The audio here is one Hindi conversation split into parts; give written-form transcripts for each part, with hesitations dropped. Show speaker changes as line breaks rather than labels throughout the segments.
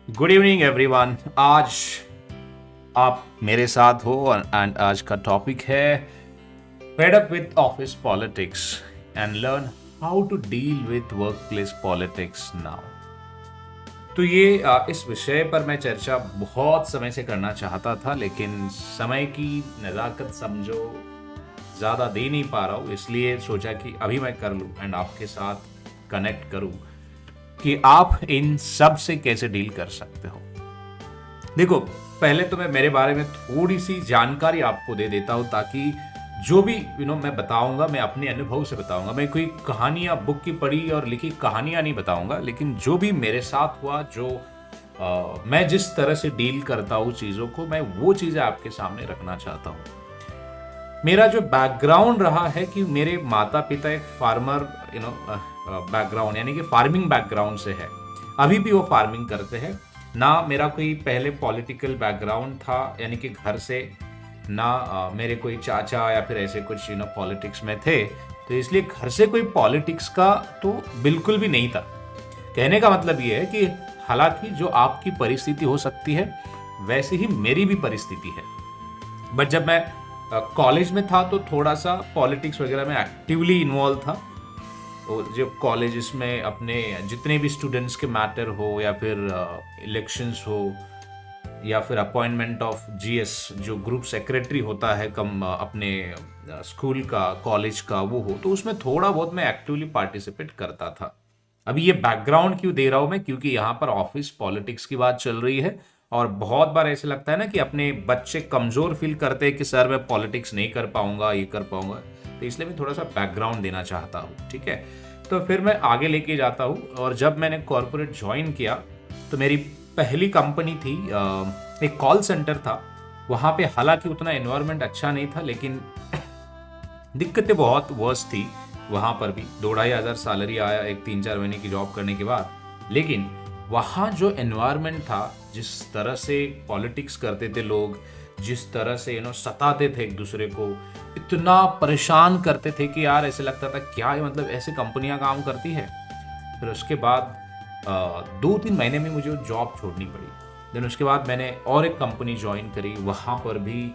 Good evening everyone. आज आप मेरे साथ हो एंड आज का टॉपिक है fed up with office politics and learn how to deal with work place politics now. तो ये इस विषय पर मैं चर्चा बहुत समय से करना चाहता था, लेकिन समय की नज़ाकत समझो ज़्यादा दे नहीं पा रहा हूँ, इसलिए सोचा कि अभी मैं कर लूँ एंड आपके साथ कनेक्ट करूँ कि आप इन सब से कैसे डील कर सकते हो। देखो, पहले तो मैं मेरे बारे में थोड़ी सी जानकारी आपको दे देता हूँ, ताकि जो भी मैं बताऊंगा, मैं अपने अनुभव से बताऊंगा। मैं कोई कहानियां बुक की पढ़ी और लिखी कहानियां नहीं बताऊंगा, लेकिन जो भी मेरे साथ हुआ, जो मैं जिस तरह से डील करता हूँ चीज़ों को, मैं वो चीज़ें आपके सामने रखना चाहता हूँ। मेरा जो बैकग्राउंड रहा है कि मेरे माता पिता एक फार्मर बैकग्राउंड यानी कि फार्मिंग बैकग्राउंड से है, अभी भी वो फार्मिंग करते हैं। ना मेरा कोई पहले पॉलिटिकल बैकग्राउंड था, यानी कि घर से ना मेरे कोई चाचा या फिर ऐसे कुछ पॉलिटिक्स में थे, तो इसलिए घर से कोई पॉलिटिक्स का तो बिल्कुल भी नहीं था। कहने का मतलब ये है कि हालांकि जो आपकी परिस्थिति हो सकती है, वैसे ही मेरी भी परिस्थिति है। बट जब मैं कॉलेज में था तो थोड़ा सा पॉलिटिक्स वगैरह में एक्टिवली इन्वॉल्व था। तो जो कॉलेज में अपने जितने भी स्टूडेंट्स के मैटर हो, या फिर इलेक्शंस हो, या फिर अपॉइंटमेंट ऑफ जीएस जो ग्रुप सेक्रेटरी होता है कम अपने स्कूल का कॉलेज का, वो हो, तो उसमें थोड़ा बहुत मैं एक्टिवली पार्टिसिपेट करता था। अभी ये बैकग्राउंड क्यों दे रहा हूं मैं, क्योंकि यहाँ पर ऑफिस पॉलिटिक्स की बात चल रही है, और बहुत बार ऐसे लगता है ना कि अपने बच्चे कमजोर फील करते हैं कि सर मैं पॉलिटिक्स नहीं कर पाऊंगा, ये कर पाऊंगा। तो इसलिए मैं थोड़ा सा बैकग्राउंड देना चाहता हूँ, ठीक है। तो फिर मैं आगे लेके जाता हूँ, और जब मैंने कॉर्पोरेट ज्वाइन किया तो मेरी पहली कंपनी थी, एक कॉल सेंटर था। वहाँ पे हालांकि उतना एनवायरनमेंट अच्छा नहीं था, लेकिन दिक्कतें बहुत वर्स थी। वहाँ पर भी 2-2,500 सैलरी आया एक 3-4 महीने की जॉब करने के बाद। लेकिन वहाँ जो एनवायरनमेंट था, जिस तरह से पॉलिटिक्स करते थे लोग, जिस तरह से सताते थे एक दूसरे को, इतना परेशान करते थे कि यार ऐसे लगता था क्या है, मतलब ऐसे कंपनियां काम करती है। फिर उसके बाद 2-3 महीने में मुझे जॉब छोड़नी पड़ी। देन उसके बाद मैंने और एक कंपनी ज्वाइन करी। वहाँ पर भी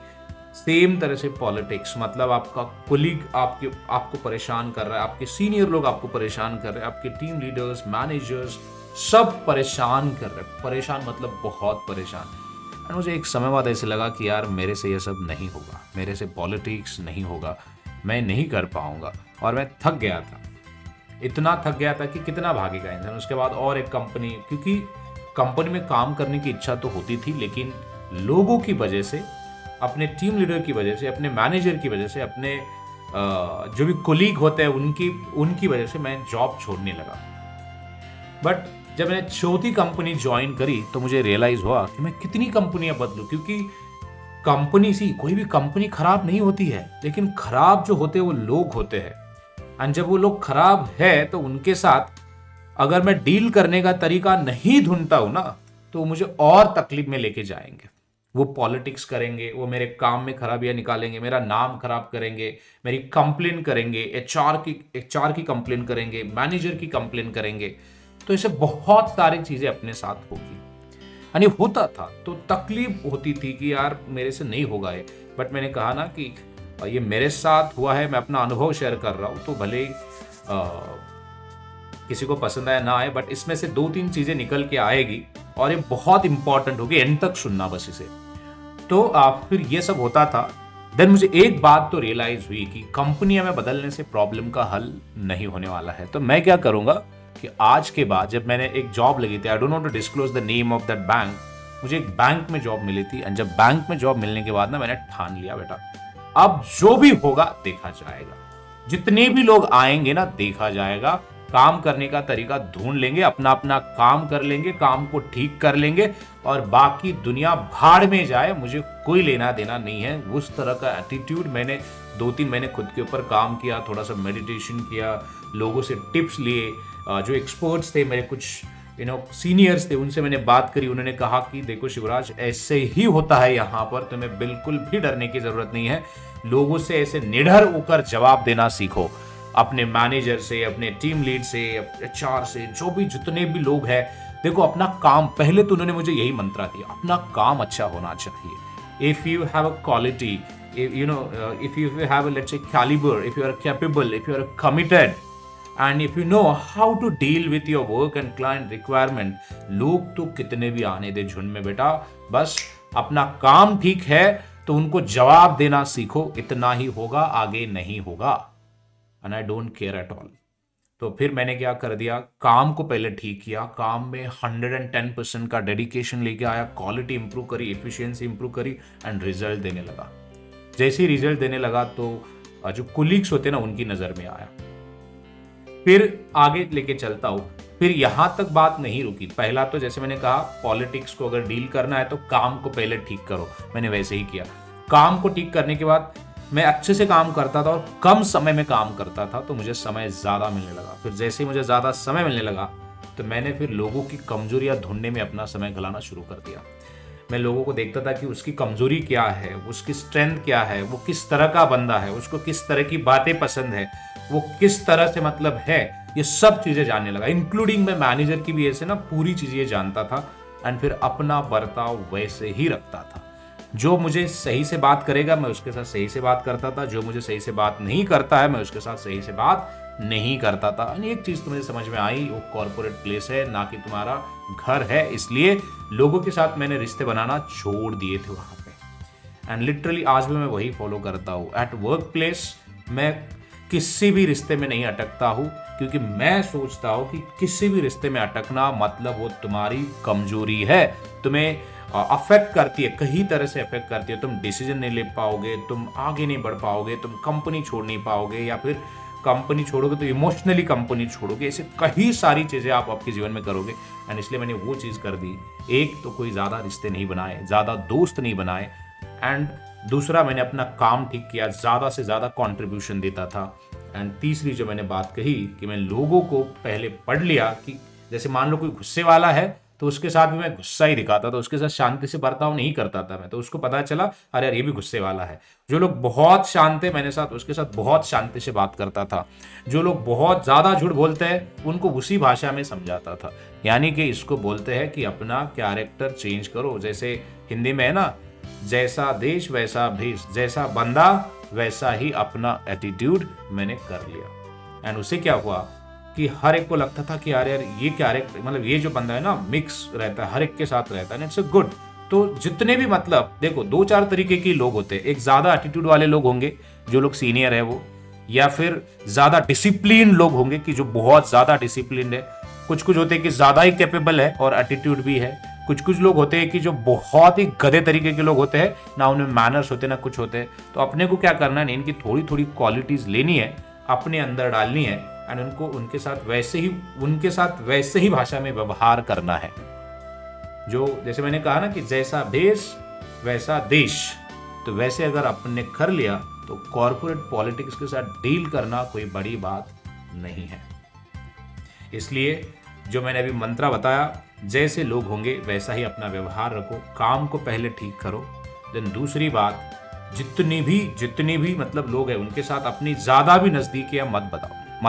सेम तरह से पॉलिटिक्स, मतलब आपका कोलीग आपको परेशान कर रहा है, आपके सीनियर लोग आपको परेशान कर रहे हैं, आपके टीम लीडर्स, मैनेजर्स सब परेशान कर रहे हैं। परेशान मतलब बहुत परेशान। और मुझे एक समय बाद ऐसे लगा कि यार मेरे से ये सब नहीं होगा, मेरे से पॉलिटिक्स नहीं होगा, मैं नहीं कर पाऊंगा। और मैं थक गया था, इतना थक गया था कि कितना भागेगा इंसान। उसके बाद और एक कंपनी, क्योंकि कंपनी में काम करने की इच्छा तो होती थी, लेकिन लोगों की वजह से, अपने टीम लीडर की वजह से, अपने मैनेजर की वजह से, अपने जो भी कोलीग होते हैं उनकी वजह से मैं जॉब छोड़ने लगा। बट जब मैंने चौथी कंपनी ज्वाइन करी तो मुझे रियलाइज हुआ कि मैं कितनी कंपनियां बदलूं, क्योंकि कंपनी सी कोई भी कंपनी खराब नहीं होती है, लेकिन खराब जो होते हैं वो लोग होते हैं। एंड जब वो लोग खराब है तो उनके साथ अगर मैं डील करने का तरीका नहीं ढूंढता हूं ना, तो मुझे और तकलीफ में लेके जाएंगे। वो पॉलिटिक्स करेंगे, वो मेरे काम में खराबियां निकालेंगे, मेरा नाम खराब करेंगे, मेरी कंप्लेन करेंगे, एचआर की कंप्लेन करेंगे, मैनेजर की कंप्लेन करेंगे। तो ऐसे बहुत सारी चीजें अपने साथ होगी। यानी होता था तो तकलीफ होती थी कि यार मेरे से नहीं होगा ये। बट मैंने कहा ना कि ये मेरे साथ हुआ है, मैं अपना अनुभव शेयर कर रहा हूँ, तो भले किसी को पसंद आए ना आए, बट इसमें से 2-3 चीजें निकल के आएगी, और ये बहुत इंपॉर्टेंट होगी, एंड तक सुनना बस इसे। तो फिर ये सब होता था। देन मुझे एक बात तो रियलाइज हुई कि कंपनियां में बदलने से प्रॉब्लम का हल नहीं होने वाला है। तो मैं क्या करूंगा कि आज के बाद, जब मैंने एक जॉब लगी थी, I don't want to disclose the name of that bank, मुझे एक बैंक में जॉब मिली थी। एंड जब बैंक में जॉब मिलने के बाद ना, मैंने ठान लिया बेटा अब जो भी होगा देखा जाएगा, जितने भी लोग आएंगे ना देखा जाएगा, काम करने का तरीका ढूंढ लेंगे, अपना अपना काम कर लेंगे, काम को ठीक कर लेंगे, और बाकी दुनिया भाड़ में जाए, मुझे कोई लेना देना नहीं है। उस तरह का एटीट्यूड मैंने 2-3 महीने खुद के ऊपर काम किया, थोड़ा सा मेडिटेशन किया, लोगों से टिप्स लिए, जो एक्सपर्ट्स थे मेरे, कुछ सीनियर्स थे, उनसे मैंने बात करी। उन्होंने कहा कि देखो शिवराज, ऐसे ही होता है यहाँ पर, तुम्हें बिल्कुल भी डरने की जरूरत नहीं है, लोगों से ऐसे निडर होकर जवाब देना सीखो। अपने मैनेजर से, अपने टीम लीड से, एचआर से, जो भी जितने भी लोग हैं, देखो अपना काम, पहले तो उन्होंने मुझे यही मंत्रा दिया, अपना काम अच्छा होना चाहिए। If you have a quality, if you have a, let's say, caliber, if you are capable, if you are committed, and if you know how to deal with your work and client requirement, लोग तो कितने भी आने दे झुंड में बेटा, बस अपना काम ठीक है तो उनको जवाब देना सीखो, इतना ही होगा, आगे नहीं होगा। And I don't care at all. तो फिर मैंने क्या कर दिया, काम को पहले ठीक किया, काम में 110% का डेडिकेशन लेके आया, क्वालिटी इंप्रूव करी, एफिशिएंसी इंप्रूव करी, एंड रिजल्ट देने लगा। जैसे ही रिजल्ट देने लगा तो जो कुलीग्स होते ना उनकी नजर में आया। फिर आगे लेके चलता हूं, फिर यहां तक बात नहीं रुकी। पहला तो जैसे मैंने कहा, पॉलिटिक्स को अगर डील करना है तो काम को पहले ठीक करो, मैंने वैसे ही किया। काम को ठीक करने के बाद मैं अच्छे से काम करता था और कम समय में काम करता था, तो मुझे समय ज्यादा मिलने लगा। फिर जैसे ही मुझे ज्यादा समय मिलने लगा तो मैंने फिर लोगों की कमजोरियां ढूंढने में अपना समय गलाना शुरू कर दिया। मैं लोगों को देखता था कि उसकी कमजोरी क्या है, उसकी स्ट्रेंथ क्या है, वो किस तरह का बंदा है, उसको किस तरह की बातें पसंद है, वो किस तरह से मतलब है, ये सब चीजें जानने लगा। इंक्लूडिंग मैं मैनेजर की भी ऐसे ना पूरी चीजें जानता था, एंड फिर अपना बर्ताव वैसे ही रखता था। जो मुझे सही से बात करेगा मैं उसके साथ सही से बात करता था, जो मुझे सही से बात नहीं करता है मैं उसके साथ सही से बात नहीं करता था। एक चीज तो मुझे समझ में आई, वो कॉर्पोरेट प्लेस है ना कि तुम्हारा घर है, इसलिए लोगों के साथ मैंने रिश्ते बनाना छोड़ दिए थे वहां पे। एंड लिटरली आज भी मैं वही फॉलो करता हूँ। एट वर्क प्लेस मैं किसी भी रिश्ते में नहीं अटकता हूँ, क्योंकि मैं सोचता हूँ कि किसी भी रिश्ते में अटकना मतलब वो तुम्हारी कमजोरी है, तुम्हें अफेक्ट करती है, कई तरह से अफेक्ट करती है। तुम डिसीजन नहीं ले पाओगे, तुम आगे नहीं बढ़ पाओगे, तुम कंपनी छोड़ नहीं पाओगे, या फिर कंपनी छोड़ोगे तो इमोशनली कंपनी छोड़ोगे। ऐसे कई सारी चीजें आप आपके जीवन में करोगे। एंड इसलिए मैंने वो चीज कर दी, एक तो कोई ज्यादा रिश्ते नहीं बनाए, ज्यादा दोस्त नहीं बनाए, एंड दूसरा मैंने अपना काम ठीक किया, ज्यादा से ज्यादा कंट्रीब्यूशन देता था। एंड तीसरी जो मैंने बात कही कि मैं लोगों को पहले पढ़ लिया, कि जैसे मान लो कोई गुस्से वाला है तो उसके साथ भी मैं गुस्सा ही दिखाता था, उसके साथ शांति से बर्ताव नहीं करता था मैं, तो उसको पता चला अरे यार ये भी गुस्से वाला है। जो लोग बहुत शांत है मैंने साथ उसके साथ बहुत शांति से बात करता था। जो लोग बहुत ज्यादा झूठ बोलते हैं उनको उसी भाषा में समझाता था। यानी कि इसको बोलते हैं कि अपना कैरेक्टर चेंज करो। जैसे हिंदी में है ना, जैसा देश वैसा भेष, जैसा बंदा वैसा ही अपना एटीट्यूड मैंने कर लिया। एंड उससे क्या हुआ कि हर एक को लगता था कि यार ये कैरेक्टर, मतलब ये जो बंदा है ना मिक्स रहता है, हर एक के साथ रहता है, इट्स अ गुड। तो जितने भी मतलब देखो 2-4 तरीके के लोग होते हैं। एक ज्यादा एटीट्यूड वाले लोग होंगे जो लोग सीनियर है वो, या फिर ज्यादा डिसिप्लिन लोग होंगे कि जो बहुत ज्यादा डिसिप्लिन है। कुछ कुछ होते हैं कि ज्यादा ही कैपेबल है और एटीट्यूड भी है। कुछ कुछ लोग होते हैं कि जो बहुत ही गधे तरीके के लोग होते हैं, ना उनमें मैनर्स होते ना कुछ होते हैं। तो अपने को क्या करना है, इनकी थोड़ी थोड़ी क्वालिटीज लेनी है, अपने अंदर डालनी है, एंड उनको उनके साथ वैसे ही भाषा में व्यवहार करना है। जो जैसे मैंने कहा ना कि जैसा भेष वैसा देश, तो वैसे अगर आपने कर लिया तो कॉर्पोरेट पॉलिटिक्स के साथ डील करना कोई बड़ी बात नहीं है। इसलिए जो मैंने अभी मंत्रा बताया, जैसे लोग होंगे वैसा ही अपना व्यवहार रखो, काम को पहले ठीक करो। देन दूसरी बात, जितनी भी मतलब लोग हैं उनके साथ अपनी ज्यादा भी नजदीकियां मत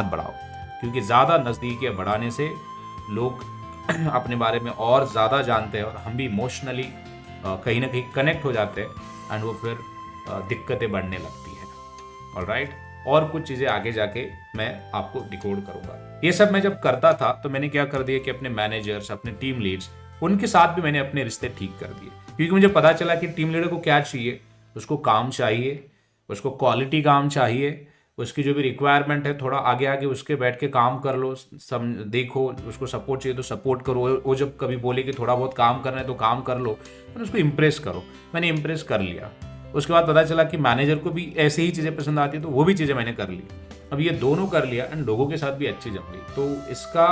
बढ़ाओ, क्योंकि ज्यादा नजदीकियां बढ़ाने से लोग अपने बारे में और ज्यादा जानते हैं और हम भी इमोशनली कहीं ना कहीं कनेक्ट हो जाते हैं, एंड वो फिर दिक्कतें बढ़ने लगती है। ऑलराइट, और कुछ चीजें आगे जाके मैं आपको डिकोड करूंगा। ये सब मैं जब करता था तो मैंने क्या कर दिया कि अपने मैनेजर्स, अपने टीम लीड्स, उनके साथ भी मैंने अपने रिश्ते ठीक कर दिए। क्योंकि मुझे पता चला कि टीम लीडर को क्या चाहिए, उसको काम चाहिए, उसको क्वालिटी काम चाहिए, उसकी जो भी रिक्वायरमेंट है थोड़ा आगे आगे उसके बैठ के काम कर लो, देखो उसको सपोर्ट चाहिए तो सपोर्ट करो। वो जब कभी बोले कि थोड़ा बहुत काम करना है तो काम कर लो, उसको इम्प्रेस करो। मैंने इम्प्रेस कर लिया। उसके बाद पता चला कि मैनेजर को भी ऐसे ही चीज़ें पसंद आती है, तो वो भी चीज़ें मैंने कर ली। अब ये दोनों कर लिया एंड लोगों के साथ भी अच्छी जम गई। तो इसका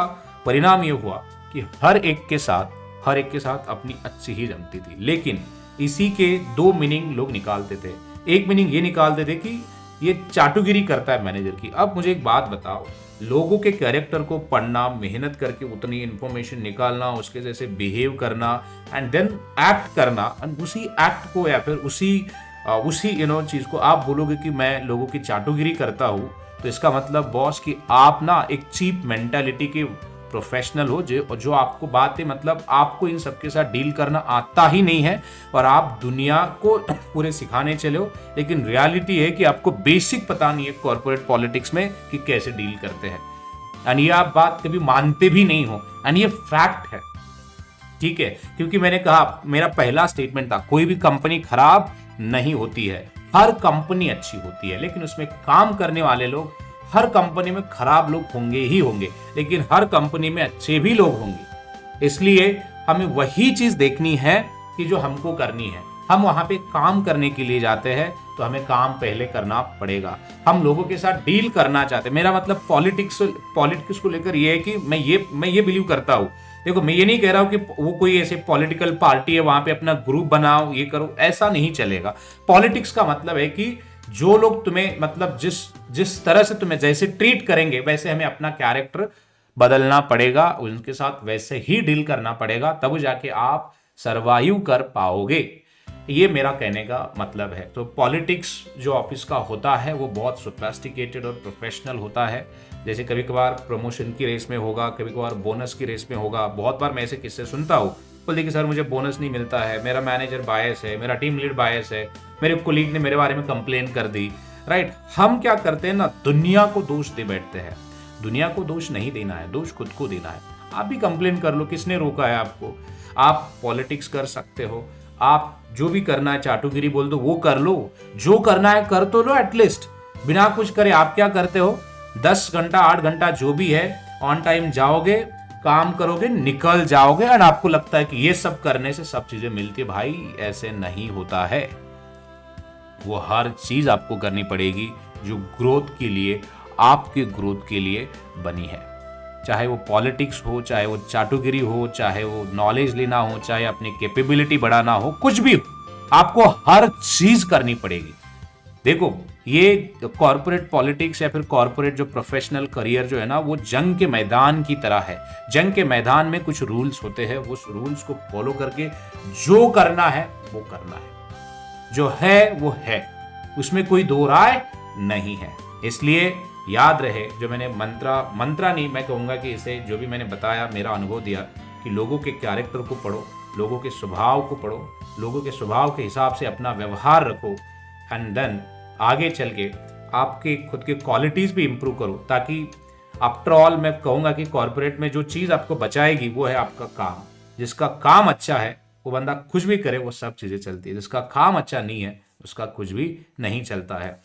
परिणाम ये हुआ कि हर एक के साथ अपनी अच्छी ही जमती थी। लेकिन इसी के 2 मीनिंग लोग निकालते थे। एक मीनिंग ये निकालते थे कि ये चाटुगिरी करता है मैनेजर की। अब मुझे एक बात बताओ, लोगों के कैरेक्टर को पढ़ना, मेहनत करके उतनी इंफॉर्मेशन निकालना, उसके जैसे बिहेव करना एंड देन एक्ट करना, एंड उसी एक्ट को या फिर उसी चीज को आप बोलोगे कि मैं लोगों की चाटुगिरी करता हूँ, तो इसका मतलब बॉस कि आप ना एक चीप मेंटालिटी के प्रोफेशनल हो, जो आपको बात है मतलब आपको इन सबके साथ डील करना आता ही नहीं है और आप दुनिया को पूरे सिखाने चले हो, लेकिन रियलिटी है कि आपको बेसिक पता नहीं है कॉर्पोरेट पॉलिटिक्स में कि कैसे डील करते हैं। एंड ये आप बात कभी मानते भी नहीं हो, एंड ये फैक्ट है, ठीक है। क्योंकि मैंने कहा, मेरा पहला स्टेटमेंट था, कोई भी कंपनी खराब नहीं होती है, हर कंपनी अच्छी होती है, लेकिन उसमें काम करने वाले लोग, हर कंपनी में खराब लोग होंगे ही होंगे, लेकिन हर कंपनी में अच्छे भी लोग होंगे। इसलिए हमें वही चीज देखनी है कि जो हमको करनी है। हम वहां पे काम करने के लिए जाते हैं तो हमें काम पहले करना पड़ेगा। हम लोगों के साथ डील करना चाहते हैं, मेरा मतलब पॉलिटिक्स को लेकर ये है कि मैं ये बिलीव करता हूं। देखो, मैं ये नहीं कह रहा हूं कि वो कोई ऐसे पॉलिटिकल पार्टी है वहां पे अपना ग्रुप बनाओ, ये करो, ऐसा नहीं चलेगा। पॉलिटिक्स का मतलब है कि जो लोग तुम्हें मतलब जिस तरह से तुम्हें जैसे ट्रीट करेंगे वैसे हमें अपना कैरेक्टर बदलना पड़ेगा, उनके साथ वैसे ही डील करना पड़ेगा, तब जाके आप सरवाइव कर पाओगे। ये मेरा कहने का मतलब है। तो पॉलिटिक्स जो ऑफिस का होता है वो बहुत सोफिस्टिकेटेड और प्रोफेशनल होता है। जैसे कभी कभार प्रमोशन की रेस में होगा, कभी कभार बोनस की रेस में होगा। बहुत बार मैं ऐसे किस्से सुनता हूँ, बोलते कि सर मुझे बोनस नहीं मिलता है, मेरा मैनेजर बायस है, मेरा टीम लीड बायस है, मेरे कोलीग ने मेरे बारे में कंप्लेन कर दी। राइट, हम क्या करते हैं ना, दुनिया को दोष दे बैठते हैं। दुनिया को दोष नहीं देना है, दोष खुद को देना है। आप भी कंप्लेन कर लो, किसने रोका है आपको? आप पॉलिटिक्स कर सकते हो, आप जो भी करना है, चाटुगिरी बोल दो, वो कर लो, जो करना है कर तो लो एटलीस्ट। बिना कुछ करे आप क्या करते हो? 10 घंटा 8 घंटा जो भी है ऑन टाइम जाओगे, काम करोगे, निकल जाओगे, और आपको लगता है कि ये सब करने से सब चीजें मिलती है। भाई ऐसे नहीं होता है। वो हर चीज आपको करनी पड़ेगी जो ग्रोथ के लिए, आपके ग्रोथ के लिए बनी है। चाहे वो पॉलिटिक्स हो, चाहे वो चाटुगिरी हो, चाहे वो नॉलेज लेना हो, चाहे अपनी कैपेबिलिटी बढ़ाना हो, कुछ भी हो, आपको हर चीज करनी पड़ेगी। देखो, ये कॉर्पोरेट पॉलिटिक्स या फिर कॉर्पोरेट जो प्रोफेशनल करियर जो है ना, वो जंग के मैदान की तरह है। जंग के मैदान में कुछ रूल्स होते हैं, उस रूल्स को फॉलो करके जो करना है वो करना है। जो है वो है, उसमें कोई दो राय नहीं है। इसलिए याद रहे, जो मैंने मंत्रा नहीं, मैं कहूंगा कि इसे जो भी मैंने बताया, मेरा अनुभव दिया कि लोगों के कैरेक्टर को पढ़ो, लोगों के स्वभाव को पढ़ो, लोगों के स्वभाव के हिसाब से अपना व्यवहार रखो, एंड देन आगे चल के आपके खुद के क्वालिटीज भी इंप्रूव करो, ताकि आफ्टर ऑल मैं कहूंगा कि कॉर्पोरेट में जो चीज आपको बचाएगी वो है आपका काम। जिसका काम अच्छा है वो बंदा कुछ भी करे, वो सब चीजें चलती है। जिसका काम अच्छा नहीं है उसका कुछ भी नहीं चलता है।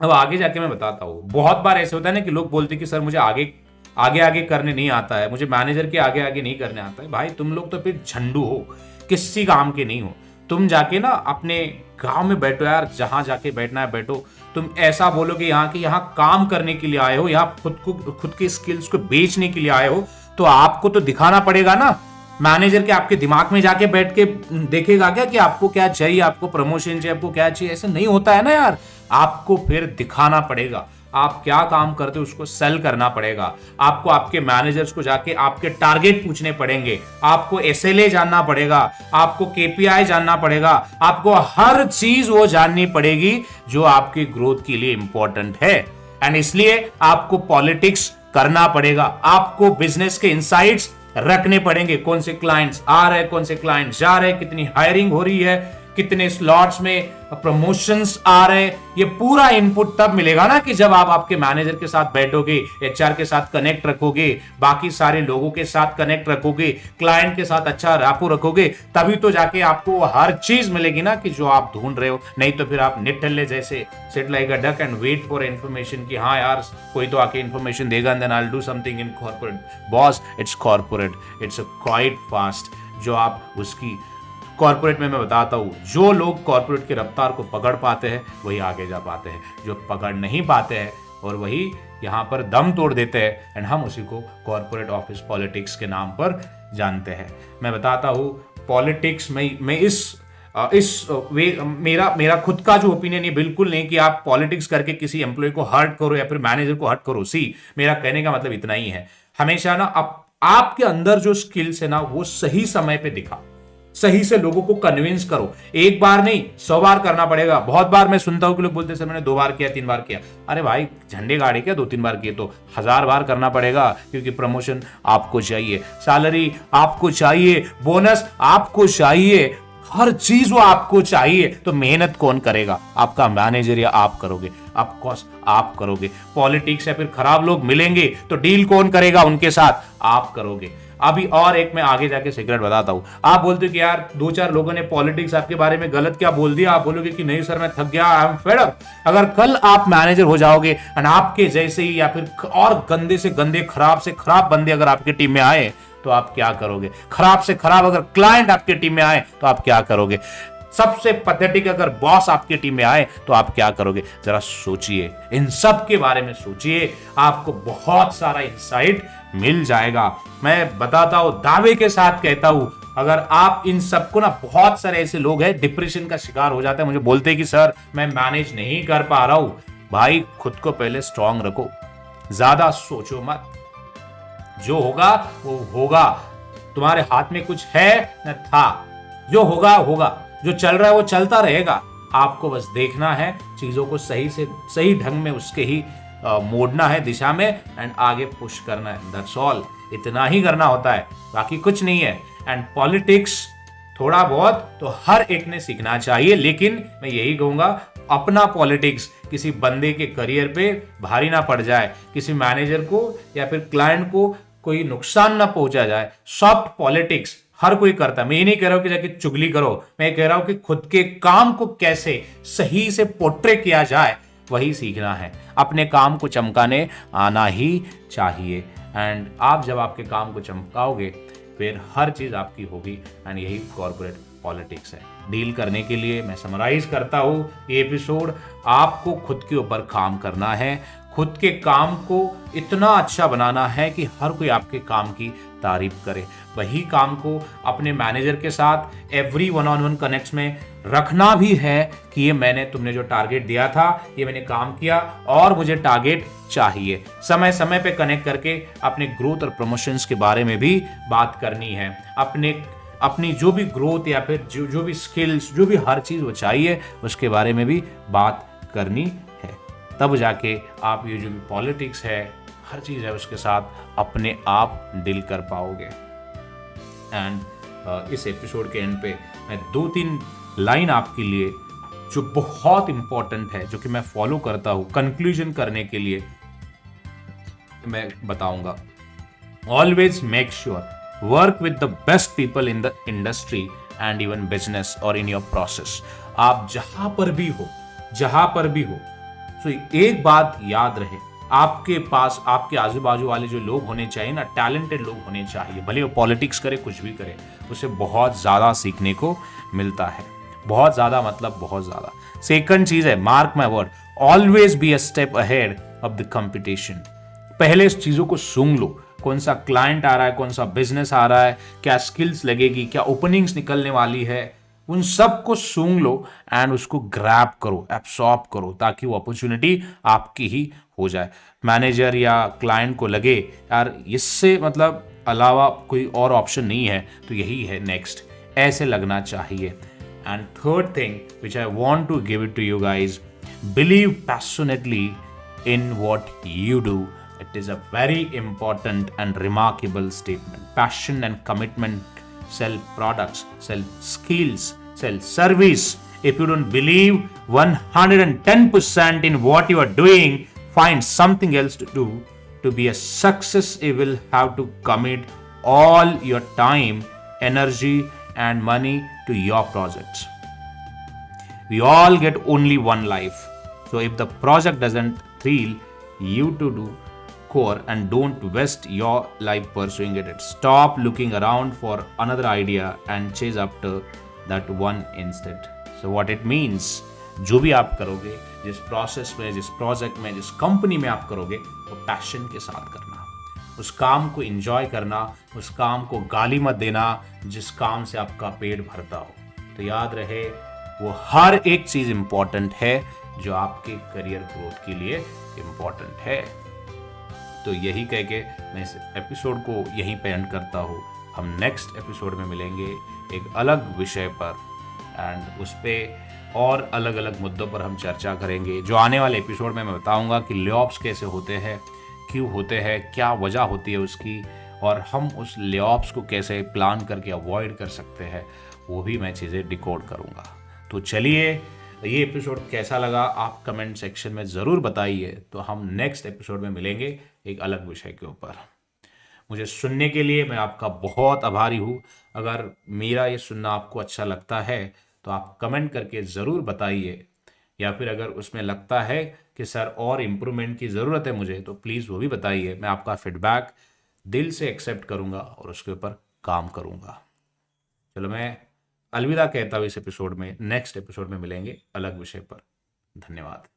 अब आगे जाके मैं बताता हूँ, बहुत बार ऐसे होता है ना कि लोग बोलते कि सर मुझे आगे आगे करने नहीं आता है, मुझे मैनेजर के आगे आगे नहीं करने आता है। भाई तुम लोग तो फिर झंडू हो, किसी काम के नहीं हो। तुम जाके ना अपने गांव में बैठो यार, जहां जाके बैठना है बैठो। तुम ऐसा बोलो कि यहाँ काम करने के लिए आए हो, यहाँ खुद के स्किल्स को बेचने के लिए आए हो, तो आपको तो दिखाना पड़ेगा ना। मैनेजर के आपके दिमाग में जाके बैठ के देखेगा क्या कि आपको क्या चाहिए, आपको प्रमोशन चाहिए, आपको क्या चाहिए? ऐसे नहीं होता है ना यार। आपको फिर दिखाना पड़ेगा, आप क्या काम करते हो उसको सेल करना पड़ेगा। आपको आपके मैनेजर्स को जाके आपके टारगेट पूछने पड़ेंगे, आपको एसएलए जानना पड़ेगा, आपको केपीआई जानना पड़ेगा, आपको हर चीज वो जाननी पड़ेगी जो आपकी ग्रोथ के लिए इंपॉर्टेंट है। एंड इसलिए आपको पॉलिटिक्स करना पड़ेगा, आपको बिजनेस के इनसाइट्स रखने पड़ेंगे। कौन से क्लाइंट्स आ रहे हैं, कौन से क्लाइंट्स जा रहे हैं, कितनी हायरिंग हो रही है, कितने स्लॉट्स में प्रमोशंस आ रहे हैं। ये पूरा इनपुट तब मिलेगा ना कि जब आप आपके मैनेजर के साथ बैठोगे, एचआर के साथ कनेक्ट रखोगे, बाकी सारे लोगों के साथ कनेक्ट रखोगे, क्लाइंट के साथ अच्छा रैपो रखोगे, तभी तो जाके आपको हर चीज मिलेगी ना कि जो आप ढूंढ रहे हो। नहीं तो फिर आप निठल्ले जैसे sit like a duck and wait for information कि हाँ यार कोई तो आके इन्फॉर्मेशन देगा and then I will do something in corporate. Boss, it's corporate, it's quite fast. जो आप उसकी कॉर्पोरेट में मैं बताता हूँ, जो लोग कॉर्पोरेट की रफ्तार को पकड़ पाते हैं वही आगे जा पाते हैं, जो पकड़ नहीं पाते हैं और वही यहाँ पर दम तोड़ देते हैं। एंड हम उसी को कॉर्पोरेट ऑफिस पॉलिटिक्स के नाम पर जानते हैं। मैं बताता हूँ पॉलिटिक्स में मैं मेरा खुद का जो ओपिनियन ये बिल्कुल नहीं कि आप पॉलिटिक्स करके किसी एम्प्लॉय को हर्ट करो या फिर मैनेजर को हर्ट करो। मेरा कहने का मतलब इतना ही है, हमेशा ना आपके अंदर जो स्किल्स है ना वो सही समय पे दिखा। सही से लोगों को कन्विंस करो। एक बार नहीं, 100 बार करना पड़ेगा। बहुत बार मैं सुनता हूं कि लोग बोलते हैं सर मैंने 2 बार किया, 3 बार किया। अरे भाई झंडे गाड़े क्या 2-3 बार किए, तो 1000 बार करना पड़ेगा, क्योंकि प्रमोशन आपको चाहिए, सैलरी आपको चाहिए, बोनस आपको चाहिए, हर चीज वो आपको चाहिए। तो मेहनत कौन करेगा? आपका मैनेजर या आप करोगे? ऑफकोर्स आप करोगे। पॉलिटिक्स या फिर खराब लोग मिलेंगे तो डील कौन करेगा उनके साथ? आप करोगे। अभी और एक मैं आगे जाके सीक्रेट बताता हूं। आप बोलते हो कि यार 2-4 लोगों ने पॉलिटिक्स आपके बारे में गलत क्या बोल दिया, आप बोलोगे कि नहीं सर मैं थक गया, आई एम फेड अप। अगर कल आप मैनेजर हो जाओगे एंड आपके जैसे ही या फिर और गंदे से गंदे, खराब से खराब बंदे अगर आपकी टीम में आए तो आप क्या करोगे? खराब से खराब अगर क्लाइंट आपकी टीम में आए तो आप क्या करोगे? सबसे पैथेटिक अगर बॉस आपकी टीम में आए तो आप क्या करोगे? जरा सोचिए, इन सब के बारे में सोचिए, आपको बहुत सारा इंसाइट मिल जाएगा। मैं बताता हूं, दावे के साथ कहता हूं, अगर आप इन सबको ना, बहुत सारे ऐसे लोग हैं डिप्रेशन का शिकार हो जाते हैं, मुझे बोलते हैं कि सर मैं मैनेज नहीं कर पा रहा हूं। भाई खुद को पहले स्ट्रांग रखो, ज्यादा सोचो मत, जो होगा वो होगा। तुम्हारे हाथ में कुछ है न था, जो होगा होगा, जो चल रहा है वो चलता रहेगा। आपको बस देखना है, चीजों को सही से सही ढंग में उसके ही मोड़ना है दिशा में एंड आगे पुश करना है। दैट्स ऑल, इतना ही करना होता है, बाकी कुछ नहीं है। एंड पॉलिटिक्स थोड़ा बहुत तो हर एक ने सीखना चाहिए, लेकिन मैं यही कहूंगा अपना पॉलिटिक्स किसी बंदे के करियर पे भारी ना पड़ जाए, किसी मैनेजर को या फिर क्लाइंट को कोई नुकसान ना पहुंचा जाए। सॉफ्ट पॉलिटिक्स हर कोई करता है, मैं ये नहीं कह रहा हूं कि जाके चुगली करो, मैं कह रहा हूं कि खुद के काम को कैसे सही से पोर्ट्रे किया जाए वही सीखना है। अपने काम को चमकाने आना ही चाहिए एंड आप जब आपके काम को चमकाओगे फिर हर चीज आपकी होगी एंड यही कॉर्पोरेट पॉलिटिक्स है। डील करने के लिए मैं समराइज करता हूं ये एपिसोड, आपको खुद के ऊपर काम करना है, खुद के काम को इतना अच्छा बनाना है कि हर कोई आपके काम की तारीफ करे। वही काम को अपने मैनेजर के साथ every one on one connects में रखना भी है कि ये तुमने जो टारगेट दिया था ये मैंने काम किया और मुझे टारगेट चाहिए। समय समय पे कनेक्ट करके अपने ग्रोथ और प्रमोशंस के बारे में भी बात करनी है। अपनी जो भी ग्रोथ या फिर जो भी स्किल्स, जो भी हर चीज वो चाहिए उसके बारे में भी बात करनी है। तब जाके आप ये जो भी पॉलिटिक्स है, हर चीज है, उसके साथ अपने आप डील कर पाओगे। एंड इस एपिसोड के एंड पे मैं 2-3 लाइन आपके लिए जो बहुत इंपॉर्टेंट है, जो कि मैं फॉलो करता हूं कंक्लूजन करने के लिए, मैं बताऊंगा। Always make sure work with the best people in the industry and even business और इन योर प्रोसेस। आप जहां पर भी हो तो एक बात याद रहे, आपके पास आपके आजू बाजू वाले जो लोग होने चाहिए ना, टैलेंटेड लोग होने चाहिए। भले वो पॉलिटिक्स करे, कुछ भी करे, उसे बहुत ज्यादा सीखने को मिलता है। बहुत ज्यादा मतलब बहुत ज्यादा। सेकंड चीज है, mark my word, always be a step ahead of the competition. पहले इस चीजों को सूंघ लो, कौन सा क्लाइंट आ रहा है, कौन सा बिजनेस आ रहा है, क्या स्किल्स लगेगी, क्या ओपनिंग्स निकलने वाली है, उन सब को सूंघ लो एंड उसको ग्रैब करो, एब्सॉर्ब करो, ताकि वो अपॉर्चुनिटी आपकी ही हो जाए। मैनेजर या क्लाइंट को लगे यार इससे मतलब अलावा कोई और ऑप्शन नहीं है तो यही है नेक्स्ट, ऐसे लगना चाहिए। And third thing which I want to give it to you guys, believe passionately in what you do. It is a very important and remarkable statement. Passion and commitment sell products, sell skills, sell service. If you don't believe 110% in what you are doing, find something else to do. To be a success, you will have to commit all your time, energy and money to your projects. We all get only one life. So if the project doesn't thrill you to do core and don't waste your life pursuing it. Stop looking around for another idea and chase after that one instead. So what it means, जो भी आप करोगे, जिस प्रोसेस में, जिस प्रोजेक्ट में, जिस कंपनी में आप करोगे, वो पैशन के साथ करना, उस काम को एंजॉय करना, उस काम को गाली मत देना जिस काम से आपका पेट भरता हो। तो याद रहे वो हर एक चीज इंपॉर्टेंट है जो आपके करियर ग्रोथ के लिए इंपॉर्टेंट है। तो यही कह के मैं इस एपिसोड को यहीं पे एंड करता हूँ। हम नेक्स्ट एपिसोड में मिलेंगे एक अलग विषय पर, एंड उस पर और अलग अलग मुद्दों पर हम चर्चा करेंगे। जो आने वाले एपिसोड में मैं बताऊंगा कि लेऑफ्स कैसे होते हैं, क्यों होते हैं, क्या वजह होती है उसकी, और हम उस लेऑफ्स को कैसे प्लान करके अवॉइड कर सकते हैं, वो भी मैं चीज़ें डिकोड करूंगा। तो चलिए, ये एपिसोड कैसा लगा आप कमेंट सेक्शन में ज़रूर बताइए। तो हम नेक्स्ट एपिसोड में मिलेंगे एक अलग विषय के ऊपर। मुझे सुनने के लिए मैं आपका बहुत आभारी हूँ। अगर मेरा ये सुनना आपको अच्छा लगता है तो आप कमेंट करके ज़रूर बताइए, या फिर अगर उसमें लगता है कि सर और इम्प्रूवमेंट की ज़रूरत है मुझे, तो प्लीज़ वो भी बताइए। मैं आपका फीडबैक दिल से एक्सेप्ट करूँगा और उसके ऊपर काम करूँगा। चलो, मैं अलविदा कहता हूँ इस एपिसोड में। नेक्स्ट एपिसोड में मिलेंगे अलग विषय पर। धन्यवाद।